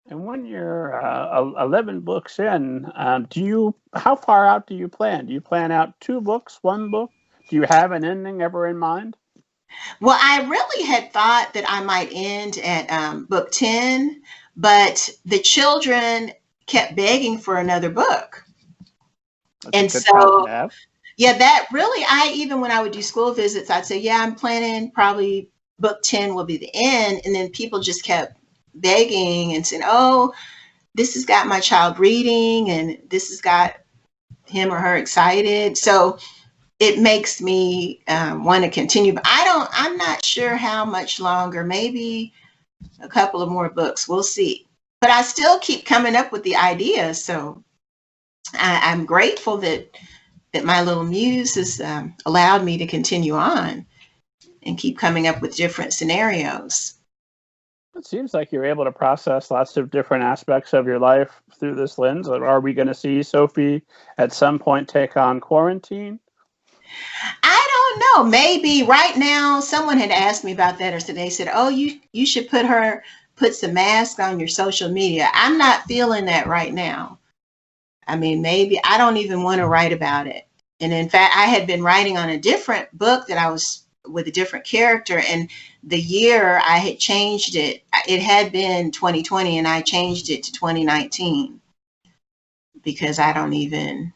And when you're 11 books in, how far out do you plan? Do you plan out two books, one book? Do you have an ending ever in mind? Well, I really had thought that I might end at book 10, but the children kept begging for another book. That's a And good problem so, to have. yeah, that really, even when I would do school visits, I'd say, yeah, I'm planning probably book 10 will be the end. And then people just kept begging and saying, oh, this has got my child reading and this has got him or her excited. So it makes me want to continue. But I'm not sure how much longer, maybe a couple of more books. We'll see. But I still keep coming up with the ideas. So I'm grateful that my little muse has allowed me to continue on and keep coming up with different scenarios. It seems like you're able to process lots of different aspects of your life through this lens. Are we going to see Sophie at some point take on quarantine? I don't know. Maybe right now someone had asked me about that, or so they said, "Oh, you should put some mask on your social media." I'm not feeling that right now. I mean, maybe I don't even want to write about it. And in fact, I had been writing on a different book that I was with a different character, and the year I had changed it. It had been 2020, and I changed it to 2019 because I don't even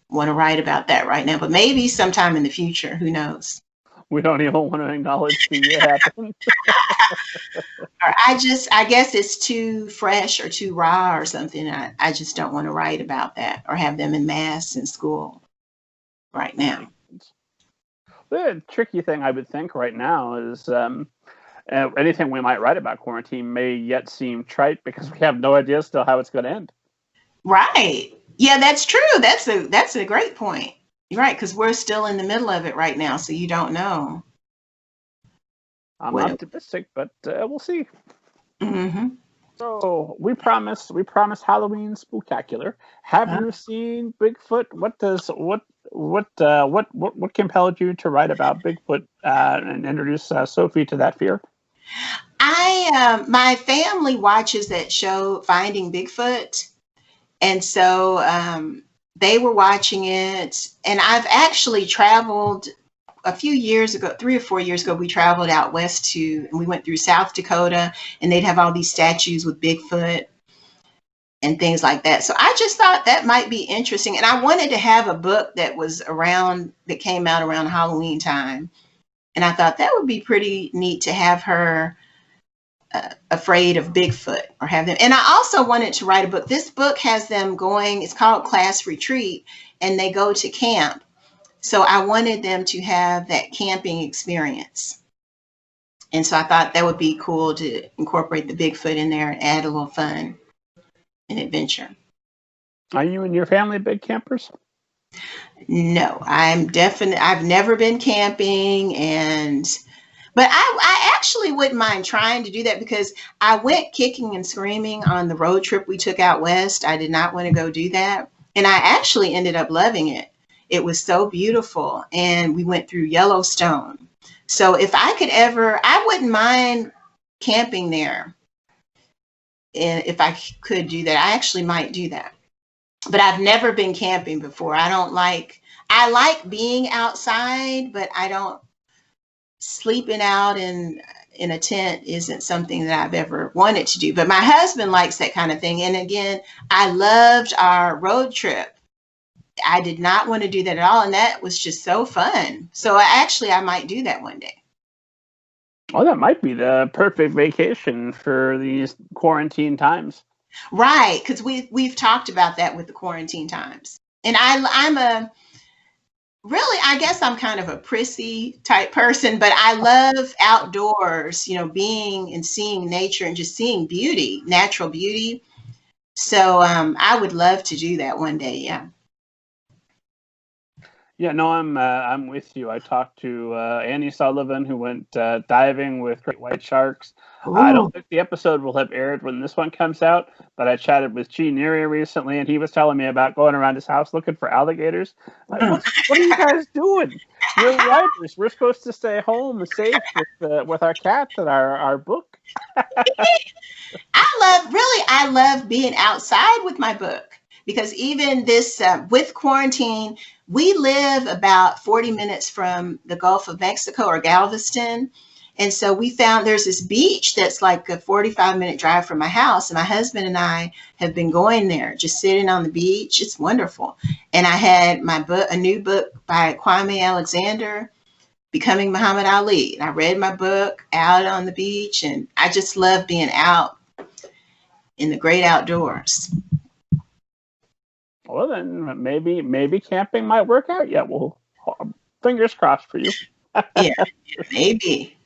want to write about that right now. But maybe sometime in the future, who knows? We don't even want to acknowledge the year happened. Or I guess it's too fresh or too raw or something. I just don't want to write about that or have them in mass in school right That now. makes sense. The tricky thing I would think right now is anything we might write about quarantine may yet seem trite because we have no idea still how it's going to end. Right. Yeah, that's true. That's a great point. You're right, because we're still in the middle of it right now, so you don't know I'm what. optimistic, but we'll see. Mm-hmm. So we promise Halloween spooktacular. Have you seen Bigfoot? What compelled you to write about Bigfoot and introduce Sophie to that fear? My family watches that show Finding Bigfoot, and so they were watching it, and I've actually traveled a few years ago, 3 or 4 years ago, we traveled out west and we went through South Dakota, and they'd have all these statues with Bigfoot and things like that. So I just thought that might be interesting. And I wanted to have a book that came out around Halloween time. And I thought that would be pretty neat to have her afraid of Bigfoot or have them. And I also wanted to write a book. This book has them going, it's called Class Retreat, and they go to camp. So I wanted them to have that camping experience. And so I thought that would be cool to incorporate the Bigfoot in there and add a little fun and adventure. Are you and your family big campers? No, I've never been camping, but I actually wouldn't mind trying to do that because I went kicking and screaming on the road trip we took out west. I did not want to go do that. And I actually ended up loving it. It was so beautiful. And we went through Yellowstone. So if I could ever, I wouldn't mind camping there. And if I could do that, I actually might do that. But I've never been camping before. I like being outside, but I don't, sleeping out in a tent isn't something that I've ever wanted to do. But my husband likes that kind of thing. And again, I loved our road trip. I did not want to do that at all. And that was just so fun. So I might do that one day. Well, that might be the perfect vacation for these quarantine times. Right. Because we've talked about that with the quarantine times. And I'm a really, I guess I'm kind of a prissy type person, but I love outdoors, being and seeing nature and just seeing beauty, natural beauty. So I would love to do that one day. Yeah. Yeah, no, I'm with you. I talked to Annie Sullivan, who went diving with great white sharks. I don't Ooh. think the episode will have aired when this one comes out, but I chatted with G Neary recently, and he was telling me about going around his house looking for alligators. Like, Mm. what are you guys doing? You're writers. We're supposed to stay home and safe with our cats and our book. I love being outside with my book because even this, with quarantine, we live about 40 minutes from the Gulf of Mexico or Galveston. And so we found there's this beach that's like a 45-minute drive from my house. And my husband and I have been going there, just sitting on the beach. It's wonderful. And I had my book, a new book by Kwame Alexander, Becoming Muhammad Ali. And I read my book out on the beach, and I just love being out in the great outdoors. Well, then maybe camping might work out. Yeah, well, fingers crossed for you. Yeah, maybe.